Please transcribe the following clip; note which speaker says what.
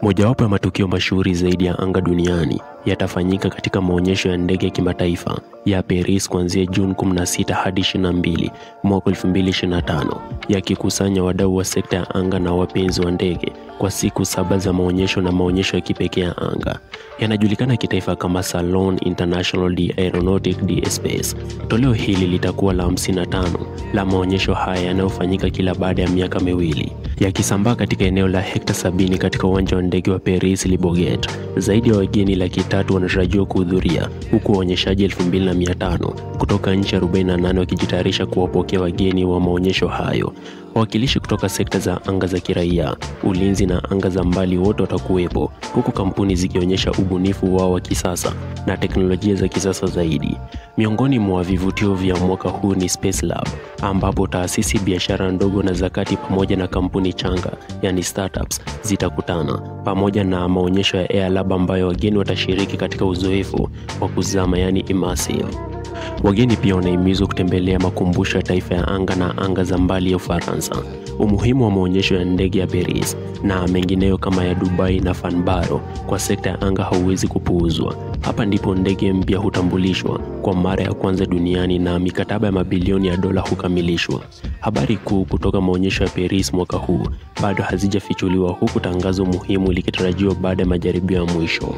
Speaker 1: Mojawapo ya matukio mashuhuri zaidi ya anga duniani yatafanyika katika maonyesho ya ndege ya kimataifa ya Paris kuanzia Juni 16 hadi 22 mwaka 2025, yakikusanya wadau wa sekta ya anga na wapenzi wa ndege kwa siku 7 za maonyesho na maonyesho ya kipekee ya anga. Yanajulikana kitaifa kama Salon International d'Aeronautique d'Espace. Toleo hili litakuwa la 55 la maonyesho haya yanayofanyika kila baada ya miaka miwili, yakisambaa katika eneo la hekta 70 katika uwanja wa ndege wa Paris Le Bourget. Zaidi ya wageni 300,000 wanatarajiwa kuhudhuria, huku waonyeshaji 2500 kutoka nchi 48 wakijitayarisha kuwapokea wageni wa maonyesho hayo. Wawakilishi kutoka sekta za anga za kiraia, ulinzi na anga za mbali wote watakuwepo, huku kampuni zikionyesha ubunifu wao wa kisasa na teknolojia za kisasa zaidi. Miongoni mwa vivutio vya mwaka huu ni Space Lab, ambapo taasisi, biashara ndogo na zakati pamoja na kampuni changa, yani startups, zitakutana, pamoja na maonyesho ya Air Lab ambayo wageni watashiriki katika uzoefu wa kuzama, yani immersive. Wageni pia wanahimizwa kutembelea makumbusho ya taifa ya anga na anga za mbali ya Ufaransa. Umuhimu wa maonyesho ya ndege ya Paris na mengineyo kama ya Dubai na Farnborough kwa sekta ya anga hauwezi kupuuzwa. Hapa ndipo ndege mpya hutambulishwa kwa mara ya kwanza duniani na mikataba ya mabilioni ya dola hukamilishwa. Habari kuu kutoka maonyesho ya Paris mwaka huu bado hazijafichuliwa, huku tangazo muhimu likitarajiwa baada ya majaribio ya mwisho.